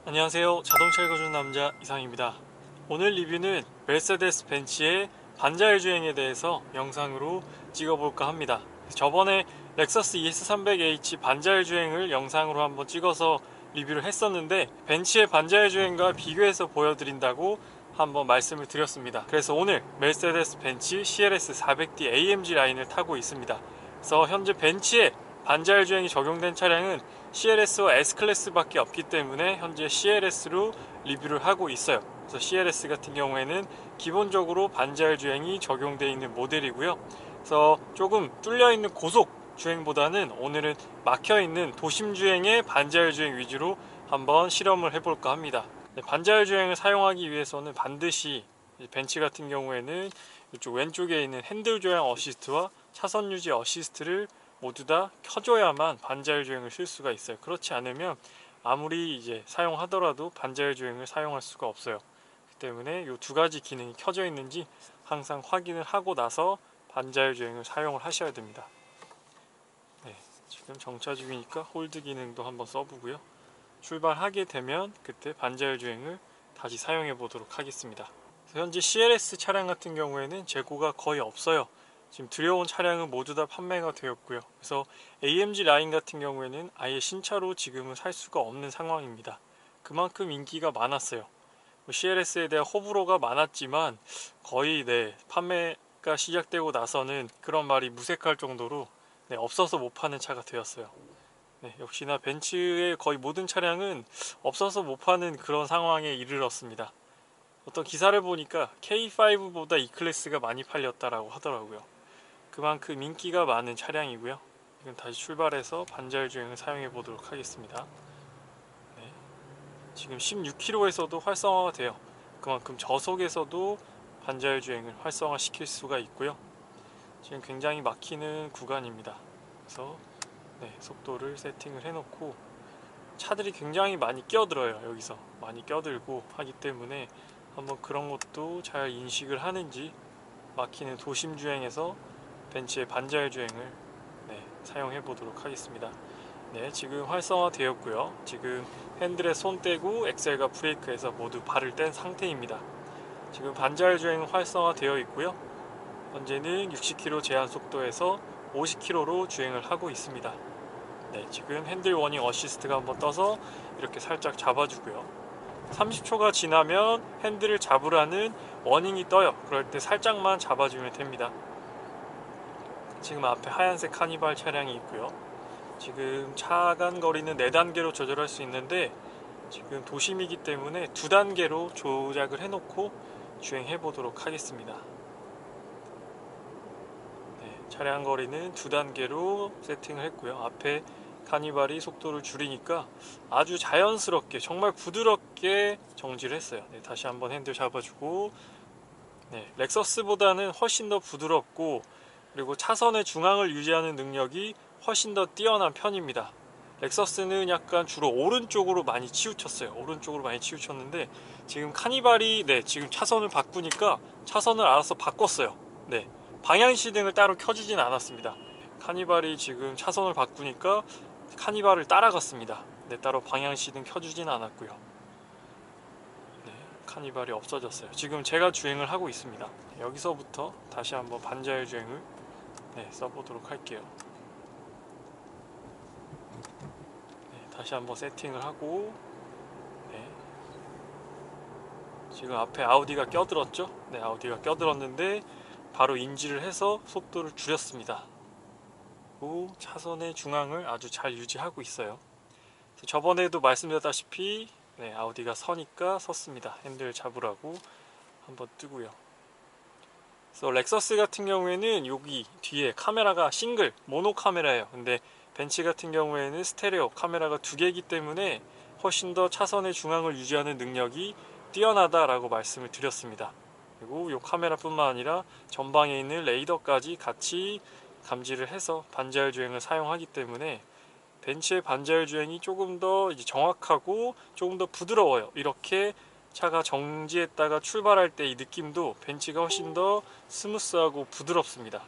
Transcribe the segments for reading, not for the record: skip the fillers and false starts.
안녕하세요. 자동차 읽어주는 남자 이상입니다. 오늘 리뷰는 메르세데스 벤츠의 반자율 주행에 대해서 영상으로 찍어볼까 합니다. 저번에 렉서스 ES300H 반자율 주행을 영상으로 한번 찍어서 리뷰를 했었는데 벤츠의 반자율 주행과 비교해서 보여드린다고 한번 말씀을 드렸습니다. 그래서 오늘 메르세데스 벤츠 CLS 400D AMG 라인을 타고 있습니다. 그래서 현재 벤츠의 반자율 주행이 적용된 차량은 CLS와 S클래스 밖에 없기 때문에 현재 CLS로 리뷰를 하고 있어요. 그래서 CLS 같은 경우에는 기본적으로 반자율 주행이 적용되어 있는 모델이고요. 그래서 조금 뚫려 있는 고속 주행보다는 오늘은 막혀 있는 도심 주행의 반자율 주행 위주로 한번 실험을 해볼까 합니다. 반자율 주행을 사용하기 위해서는 반드시 벤츠 같은 경우에는 이쪽 왼쪽에 있는 핸들 조향 어시스트와 차선 유지 어시스트를 모두 다 켜줘야만 반자율 주행을 쓸 수가 있어요. 그렇지 않으면 아무리 이제 사용하더라도 반자율 주행을 사용할 수가 없어요. 그렇기 때문에 이 두 가지 기능이 켜져 있는지 항상 확인을 하고 나서 반자율 주행을 사용을 하셔야 됩니다. 네, 지금 정차 중이니까 홀드 기능도 한번 써보고요. 출발하게 되면 그때 반자율 주행을 다시 사용해 보도록 하겠습니다. 현재 CLS 차량 같은 경우에는 재고가 거의 없어요. 지금 들여온 차량은 모두 다 판매가 되었고요. 그래서 AMG 라인 같은 경우에는 아예 신차로 지금은 살 수가 없는 상황입니다. 그만큼 인기가 많았어요. CLS에 대한 호불호가 많았지만 거의 판매가 시작되고 나서는 그런 말이 무색할 정도로 없어서 못 파는 차가 되었어요. 역시나 벤츠의 거의 모든 차량은 없어서 못 파는 그런 상황에 이르렀습니다. 어떤 기사를 보니까 K5보다 E클래스가 많이 팔렸다라고 하더라고요. 그만큼 인기가 많은 차량이고요. 지금 다시 출발해서 반자율 주행을 사용해 보도록 하겠습니다. 네. 지금 16km에서도 활성화가 돼요. 그만큼 저속에서도 반자율 주행을 활성화 시킬 수가 있고요. 지금 굉장히 막히는 구간입니다. 그래서 속도를 세팅을 해놓고 차들이 굉장히 많이 끼어들어요. 여기서 많이 끼어들고 하기 때문에 한번 그런 것도 잘 인식을 하는지 막히는 도심 주행에서 벤츠의 반자율 주행을 사용해 보도록 하겠습니다. 지금 활성화 되었고요. 지금 핸들에 손 떼고 엑셀과 브레이크에서 모두 발을 뗀 상태입니다. 지금 반자율 주행은 활성화 되어 있고요. 현재는 60km 제한 속도에서 50km로 주행을 하고 있습니다. 지금 핸들 워닝 어시스트가 한번 떠서 이렇게 살짝 잡아주고요. 30초가 지나면 핸들을 잡으라는 워닝이 떠요. 그럴 때 살짝만 잡아주면 됩니다. 지금 앞에 하얀색 카니발 차량이 있고요. 지금 차간 거리는 4단계로 조절할 수 있는데 지금 도심이기 때문에 2단계로 조작을 해놓고 주행해 보도록 하겠습니다. 차량 거리는 2단계로 세팅을 했고요. 앞에 카니발이 속도를 줄이니까 아주 자연스럽게 정말 부드럽게 정지를 했어요. 다시 한번 핸들 잡아주고 렉서스보다는 훨씬 더 부드럽고 그리고 차선의 중앙을 유지하는 능력이 훨씬 더 뛰어난 편입니다. 렉서스는 약간 주로 오른쪽으로 많이 치우쳤어요. 오른쪽으로 많이 치우쳤는데 지금 카니발이 지금 차선을 바꾸니까 차선을 알아서 바꿨어요. 방향시등을 따로 켜주진 않았습니다. 카니발이 지금 차선을 바꾸니까 카니발을 따라갔습니다. 따로 방향시등 켜주진 않았고요. 카니발이 없어졌어요. 지금 제가 주행을 하고 있습니다. 여기서부터 다시 한번 반자율 주행을 써보도록 할게요. 다시 한번 세팅을 하고 지금 앞에 아우디가 껴들었죠? 아우디가 껴들었는데 바로 인지를 해서 속도를 줄였습니다. 그리고 차선의 중앙을 아주 잘 유지하고 있어요. 저번에도 말씀드렸다시피 아우디가 서니까 섰습니다. 핸들 잡으라고 한번 뜨고요. 그래서 렉서스 같은 경우에는 여기 뒤에 카메라가 싱글 모노 카메라예요. 근데 벤츠 같은 경우에는 스테레오 카메라가 2개이기 때문에 훨씬 더 차선의 중앙을 유지하는 능력이 뛰어나다라고 말씀을 드렸습니다. 그리고 이 카메라뿐만 아니라 전방에 있는 레이더까지 같이 감지를 해서 반자율 주행을 사용하기 때문에 벤츠의 반자율 주행이 조금 더 정확하고 조금 더 부드러워요. 이렇게 차가 정지했다가 출발할 때 이 느낌도 벤츠가 훨씬 더 스무스하고 부드럽습니다.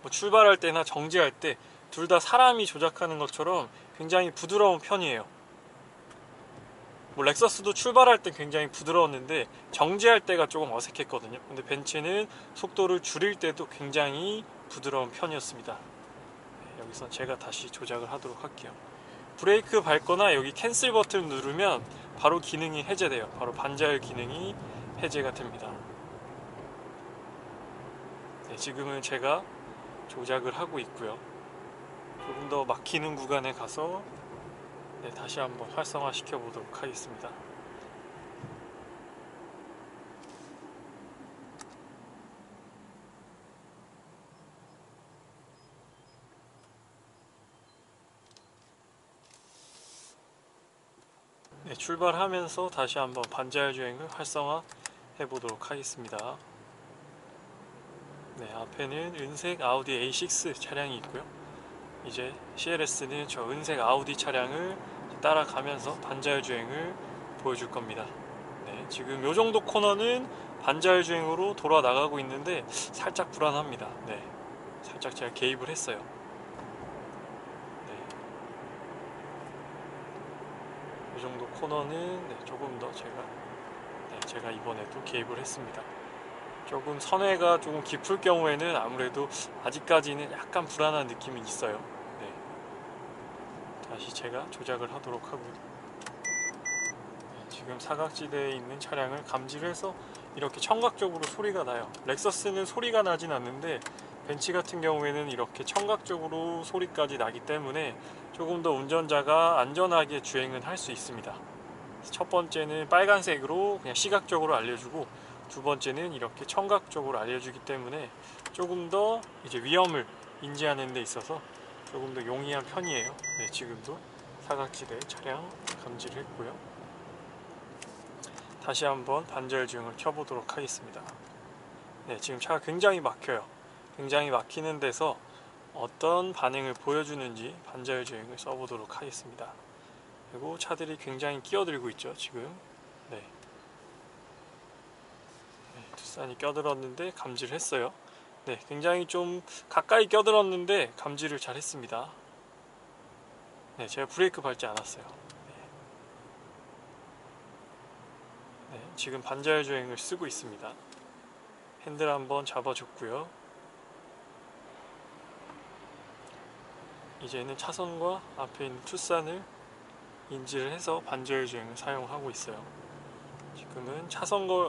출발할 때나 정지할 때 둘 다 사람이 조작하는 것처럼 굉장히 부드러운 편이에요. 뭐 렉서스도 출발할 때 굉장히 부드러웠는데 정지할 때가 조금 어색했거든요. 근데 벤츠는 속도를 줄일 때도 굉장히 부드러운 편이었습니다. 네, 여기서 제가 다시 조작을 하도록 할게요. 브레이크 밟거나 여기 캔슬 버튼 누르면 바로 기능이 해제돼요. 바로 반자율 기능이 해제가 됩니다. 네, 지금은 제가 조작을 하고 있고요. 조금 더 막히는 구간에 가서 네, 다시 한번 활성화 시켜 보도록 하겠습니다. 네, 출발하면서 다시 한번 반자율 주행을 활성화 해 보도록 하겠습니다. 네, 앞에는 은색 아우디 A6 차량이 있고요. 이제 CLS는 저 은색 아우디 차량을 따라가면서 반자율 주행을 보여줄 겁니다. 네, 지금 요 정도 코너는 반자율 주행으로 돌아 나가고 있는데 살짝 불안합니다. 네, 살짝 제가 개입을 했어요. 네, 요 정도 코너는 네, 조금 더 제가 이번에도 개입을 했습니다. 조금 선회가 조금 깊을 경우에는 아무래도 아직까지는 약간 불안한 느낌이 있어요. 네, 다시 제가 조작을 하도록 하고요. 네, 지금 사각지대에 있는 차량을 감지를 해서 이렇게 청각적으로 소리가 나요. 렉서스는 소리가 나진 않는데 벤츠 같은 경우에는 이렇게 청각적으로 소리까지 나기 때문에 조금 더 운전자가 안전하게 주행은 할 수 있습니다. 첫 번째는 빨간색으로 그냥 시각적으로 알려주고, 두 번째는 이렇게 청각적으로 알려주기 때문에 조금 더 이제 위험을 인지하는 데 있어서 조금 더 용이한 편이에요. 네, 지금도 사각지대 차량 감지를 했고요. 다시 한번 반자율 주행을 켜보도록 하겠습니다. 네, 지금 차가 굉장히 막혀요. 굉장히 막히는 데서 어떤 반응을 보여주는지 반자율 주행을 써보도록 하겠습니다. 그리고 차들이 굉장히 끼어들고 있죠, 지금. 네. 네, 투싼이 껴들었는데 감지를 했어요. 네, 굉장히 좀 가까이 껴들었는데 감지를 잘 했습니다. 네, 제가 브레이크 밟지 않았어요. 네. 네, 지금 반자율 주행을 쓰고 있습니다. 핸들 한번 잡아줬고요. 이제는 차선과 앞에 있는 투싼을 인지를 해서 반자율 주행을 사용하고 있어요. 지금은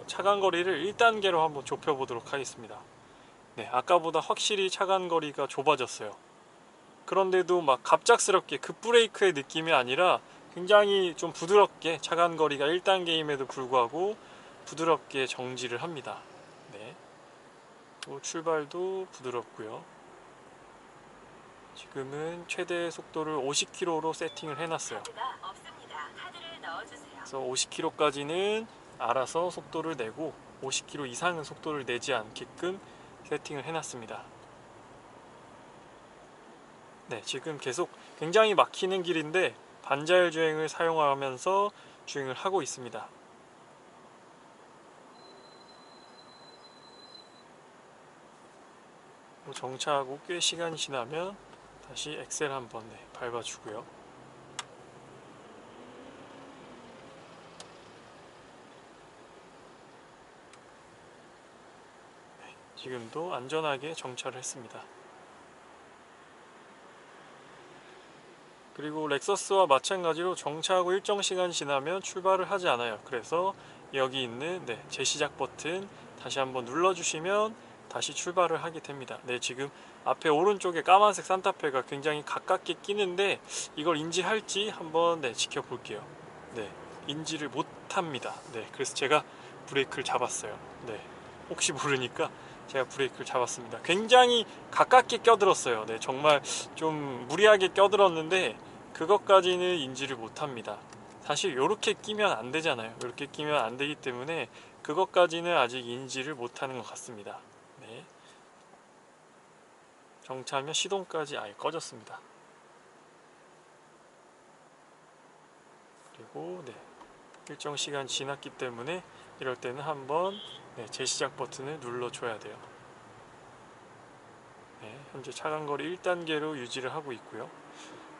차간거리를 1단계로 한번 좁혀보도록 하겠습니다. 네, 아까보다 확실히 차간거리가 좁아졌어요. 그런데도 막 갑작스럽게 급브레이크의 느낌이 아니라 굉장히 좀 부드럽게 차간거리가 1단계임에도 불구하고 부드럽게 정지를 합니다. 네, 또 출발도 부드럽고요. 지금은 최대 속도를 50km로 세팅을 해놨어요. 그래서 50km까지는 알아서 속도를 내고 50km 이상은 속도를 내지 않게끔 세팅을 해놨습니다. 네, 지금 계속 굉장히 막히는 길인데 반자율 주행을 사용하면서 주행을 하고 있습니다. 정차하고 꽤 시간이 지나면 다시 엑셀 한번 밟아주고요. 네, 지금도 안전하게 정차를 했습니다. 그리고 렉서스와 마찬가지로 정차하고 일정 시간 지나면 출발을 하지 않아요. 그래서 여기 있는 재시작 버튼 다시 한번 눌러주시면 다시 출발을 하게 됩니다. 네, 지금 앞에 오른쪽에 까만색 산타페가 굉장히 가깝게 끼는데 이걸 인지할지 한번 지켜볼게요. 네, 인지를 못합니다. 네, 그래서 제가 브레이크를 잡았어요. 네, 혹시 모르니까 제가 브레이크를 잡았습니다. 굉장히 가깝게 껴들었어요. 네, 정말 좀 무리하게 껴들었는데 그것까지는 인지를 못합니다. 사실 이렇게 끼면 안 되잖아요. 이렇게 끼면 안 되기 때문에 그것까지는 아직 인지를 못하는 것 같습니다. 네, 정차하면 시동까지 아예 꺼졌습니다. 그리고 일정 시간 지났기 때문에 이럴 때는 한번 재시작 버튼을 눌러줘야 돼요. 네, 현재 차간거리 1단계로 유지를 하고 있고요.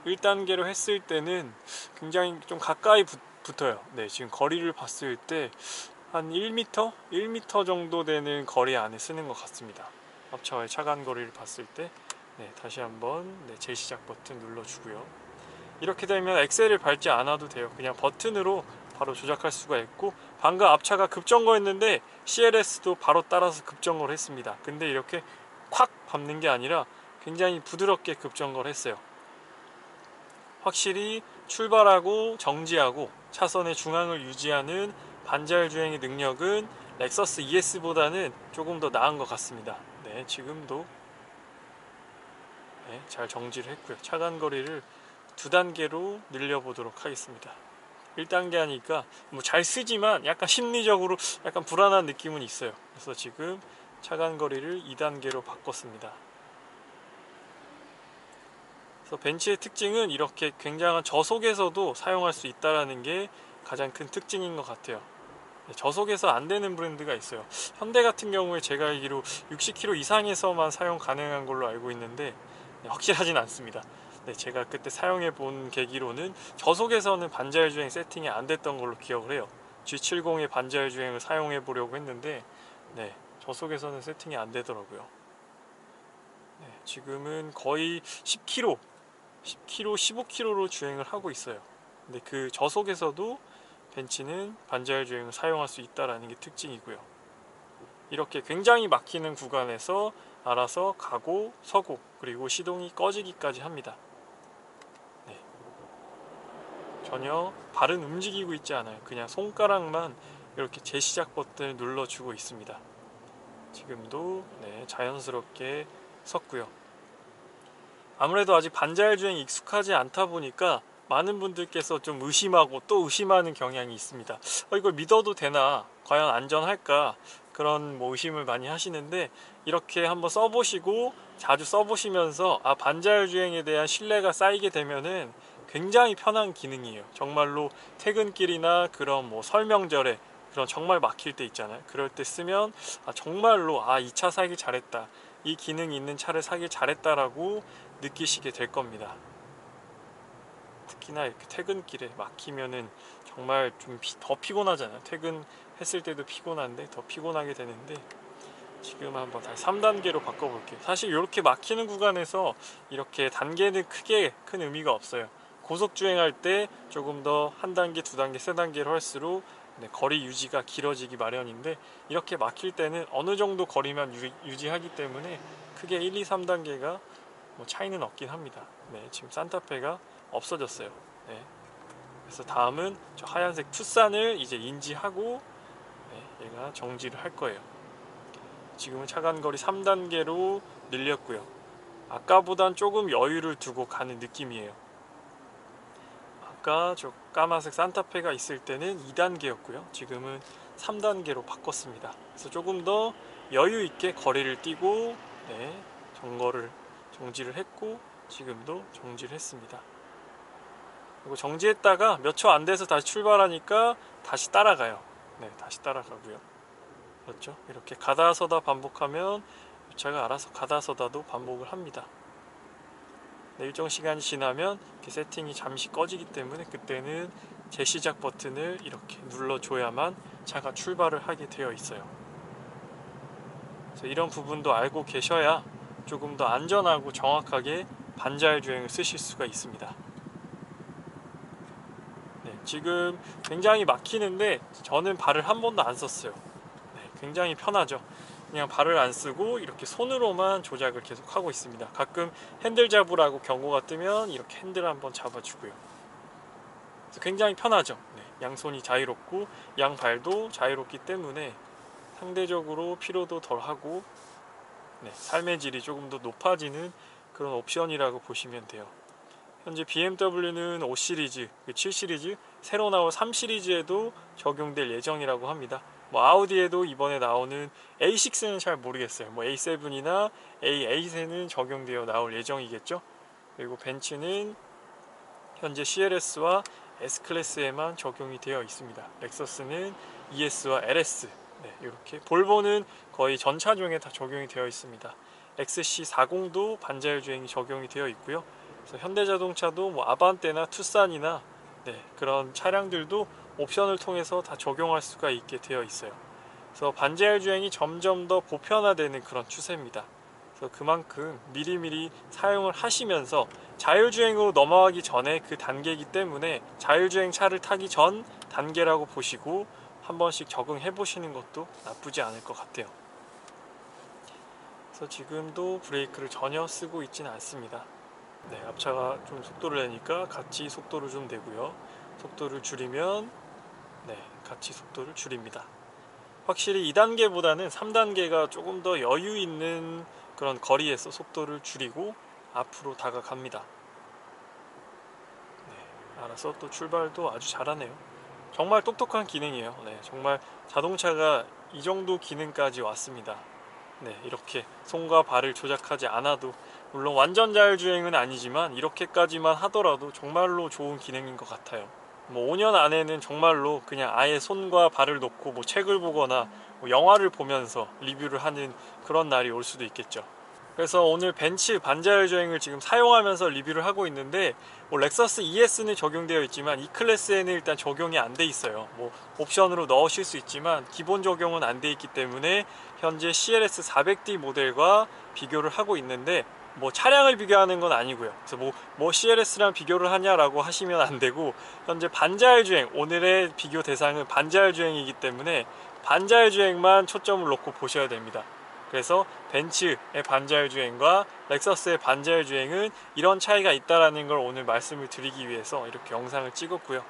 1단계로 했을 때는 굉장히 좀 가까이 붙어요. 네, 지금 거리를 봤을 때 한 1m? 1m 정도 되는 거리 안에 쓰는 것 같습니다. 앞차와의 차간 거리를 봤을 때. 네, 다시 한번 네, 재시작 버튼 눌러주고요. 이렇게 되면 엑셀을 밟지 않아도 돼요. 그냥 버튼으로 바로 조작할 수가 있고, 방금 앞차가 급정거했는데 CLS도 바로 따라서 급정거를 했습니다. 근데 이렇게 콱 밟는 게 아니라 굉장히 부드럽게 급정거를 했어요. 확실히 출발하고 정지하고 차선의 중앙을 유지하는 반자율 주행의 능력은 렉서스 ES보다는 조금 더 나은 것 같습니다. 네, 지금도 네, 잘 정지를 했고요. 차간 거리를 2단계로 늘려보도록 하겠습니다. 1단계 하니까 뭐 잘 쓰지만 약간 심리적으로 약간 불안한 느낌은 있어요. 그래서 지금 차간 거리를 2단계로 바꿨습니다. 그래서 벤츠의 특징은 이렇게 굉장한 저속에서도 사용할 수 있다는 게 가장 큰 특징인 것 같아요. 저속에서 안 되는 브랜드가 있어요. 현대 같은 경우에 제가 알기로 60km 이상에서만 사용 가능한 걸로 알고 있는데 확실하진 않습니다. 네, 제가 그때 사용해 본 계기로는 저속에서는 반자율 주행 세팅이 안 됐던 걸로 기억을 해요. G70의 반자율 주행을 사용해 보려고 했는데 네, 저속에서는 세팅이 안 되더라고요. 네, 지금은 거의 10km, 15km로 주행을 하고 있어요. 근데 그 저속에서도 벤츠는 반자율 주행을 사용할 수 있다는 게 특징이고요. 이렇게 굉장히 막히는 구간에서 알아서 가고 서고 그리고 시동이 꺼지기까지 합니다. 네. 전혀 발은 움직이고 있지 않아요. 그냥 손가락만 이렇게 재시작 버튼을 눌러주고 있습니다. 지금도 네, 자연스럽게 섰고요. 아무래도 아직 반자율 주행이 익숙하지 않다 보니까 많은 분들께서 좀 의심하고 또 의심하는 경향이 있습니다. 이걸 믿어도 되나? 과연 안전할까? 그런 의심을 많이 하시는데, 이렇게 한번 써보시고 자주 써보시면서 반자율 주행에 대한 신뢰가 쌓이게 되면은 굉장히 편한 기능이에요. 정말로 퇴근길이나 그런 설명절에 그런 정말 막힐 때 있잖아요. 그럴 때 쓰면 정말로 이 차 사길 잘했다, 이 기능이 있는 차를 사길 잘했다라고 느끼시게 될 겁니다. 특히나 이렇게 퇴근길에 막히면은 정말 좀 더 피곤하잖아요. 퇴근했을 때도 피곤한데 더 피곤하게 되는데, 지금 한번 다시 3단계로 바꿔볼게요. 사실 이렇게 막히는 구간에서 이렇게 단계는 크게 큰 의미가 없어요. 고속 주행할 때 조금 더 1단계, 2단계, 3단계로 할수록 거리 유지가 길어지기 마련인데, 이렇게 막힐 때는 어느 정도 거리만 유지하기 때문에 크게 1, 2, 3단계가 차이는 없긴 합니다. 네, 지금 산타페가 없어졌어요. 네, 그래서 다음은 저 하얀색 투싼을 이제 인지하고 얘가 정지를 할 거예요. 지금은 차간거리 3단계로 늘렸고요. 아까보단 조금 여유를 두고 가는 느낌이에요. 아까 저 까만색 산타페가 있을 때는 2단계였고요. 지금은 3단계로 바꿨습니다. 그래서 조금 더 여유 있게 거리를 뛰고 정지를 했고, 지금도 정지를 했습니다. 그리고 정지했다가 몇 초 안 돼서 다시 출발하니까 다시 따라가요. 네, 다시 따라가고요. 그렇죠? 이렇게 가다서다 반복하면 차가 알아서 가다서다도 반복을 합니다. 네, 일정 시간이 지나면 이렇게 세팅이 잠시 꺼지기 때문에 그때는 재시작 버튼을 이렇게 눌러줘야만 차가 출발을 하게 되어 있어요. 그래서 이런 부분도 알고 계셔야 조금 더 안전하고 정확하게 반자율 주행을 쓰실 수가 있습니다. 네, 지금 굉장히 막히는데 저는 발을 한 번도 안 썼어요. 네, 굉장히 편하죠. 그냥 발을 안 쓰고 이렇게 손으로만 조작을 계속 하고 있습니다. 가끔 핸들 잡으라고 경고가 뜨면 이렇게 핸들 한번 잡아주고요. 그래서 굉장히 편하죠. 네, 양손이 자유롭고 양발도 자유롭기 때문에 상대적으로 피로도 덜하고 삶의 질이 조금 더 높아지는 그런 옵션이라고 보시면 돼요. 현재 BMW는 5 시리즈, 7 시리즈, 새로 나올 3 시리즈에도 적용될 예정이라고 합니다. 아우디에도 이번에 나오는 A6는 잘 모르겠어요. A7이나 A8에는 적용되어 나올 예정이겠죠. 그리고 벤츠는 현재 CLS와 S클래스에만 적용이 되어 있습니다. 렉서스는 ES와 LS, 이렇게 볼보는 거의 전 차종에 다 적용이 되어 있습니다. XC40도 반자율 주행이 적용이 되어 있고요. 그래서 현대자동차도 아반떼나 투싼이나 네, 그런 차량들도 옵션을 통해서 다 적용할 수가 있게 되어 있어요. 그래서 반자율 주행이 점점 더 보편화되는 그런 추세입니다. 그래서 그만큼 미리미리 사용을 하시면서 자율주행으로 넘어가기 전에 그 단계이기 때문에 자율주행 차를 타기 전 단계라고 보시고 한 번씩 적응해 보시는 것도 나쁘지 않을 것 같아요. 그래서 지금도 브레이크를 전혀 쓰고 있지는 않습니다. 네, 앞차가 좀 속도를 내니까 같이 속도를 좀 내고요. 속도를 줄이면 네, 같이 속도를 줄입니다. 확실히 2단계보다는 3단계가 조금 더 여유 있는 그런 거리에서 속도를 줄이고 앞으로 다가갑니다. 네, 알아서 또 출발도 아주 잘하네요. 정말 똑똑한 기능이에요. 네, 정말 자동차가 이 정도 기능까지 왔습니다. 네, 이렇게 손과 발을 조작하지 않아도, 물론 완전 자율주행은 아니지만 이렇게까지만 하더라도 정말로 좋은 기능인 것 같아요. 뭐 5년 안에는 정말로 그냥 아예 손과 발을 놓고 뭐 책을 보거나 뭐 영화를 보면서 리뷰를 하는 그런 날이 올 수도 있겠죠. 그래서 오늘 벤츠 반자율 주행을 지금 사용하면서 리뷰를 하고 있는데, 뭐 렉서스 ES는 적용되어 있지만 E 클래스에는 일단 적용이 안 돼 있어요. 뭐 옵션으로 넣으실 수 있지만 기본 적용은 안 돼 있기 때문에 현재 CLS 400D 모델과 비교를 하고 있는데, 뭐 차량을 비교하는 건 아니고요. 그래서 뭐 CLS랑 비교를 하냐라고 하시면 안 되고, 현재 반자율 주행, 오늘의 비교 대상은 반자율 주행이기 때문에 반자율 주행만 초점을 놓고 보셔야 됩니다. 그래서 벤츠의 반자율 주행과 렉서스의 반자율 주행은 이런 차이가 있다라는 걸 오늘 말씀을 드리기 위해서 이렇게 영상을 찍었고요.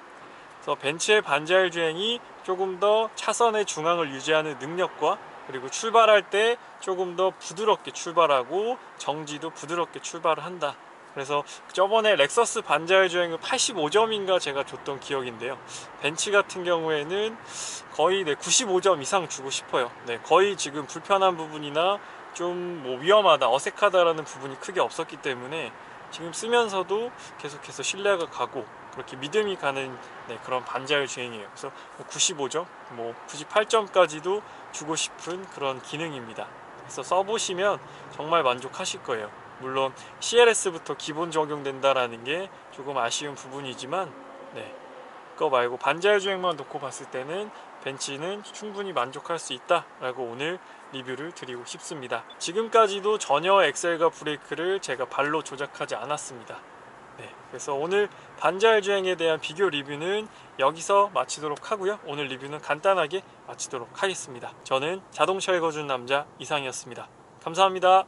그래서 벤츠의 반자율 주행이 조금 더 차선의 중앙을 유지하는 능력과, 그리고 출발할 때 조금 더 부드럽게 출발하고 정지도 부드럽게 출발을 한다. 그래서 저번에 렉서스 반자율 주행은 85점인가 제가 줬던 기억인데요. 벤츠 같은 경우에는 거의 95점 이상 주고 싶어요. 네, 거의 지금 불편한 부분이나 좀 뭐 위험하다, 어색하다라는 부분이 크게 없었기 때문에 지금 쓰면서도 계속해서 신뢰가 가고 그렇게 믿음이 가는 그런 반자율 주행이에요. 그래서 95점, 뭐 98점까지도 주고 싶은 그런 기능입니다. 그래서 써보시면 정말 만족하실 거예요. 물론 CLS부터 기본 적용된다라는 게 조금 아쉬운 부분이지만, 네, 그거 말고 반자율 주행만 놓고 봤을 때는 벤츠는 충분히 만족할 수 있다라고 오늘 리뷰를 드리고 싶습니다. 지금까지도 전혀 엑셀과 브레이크를 제가 발로 조작하지 않았습니다. 네, 그래서 오늘 반자율 주행에 대한 비교 리뷰는 여기서 마치도록 하고요. 오늘 리뷰는 간단하게 마치도록 하겠습니다. 저는 자동차에 거주는 남자 이상이었습니다. 감사합니다.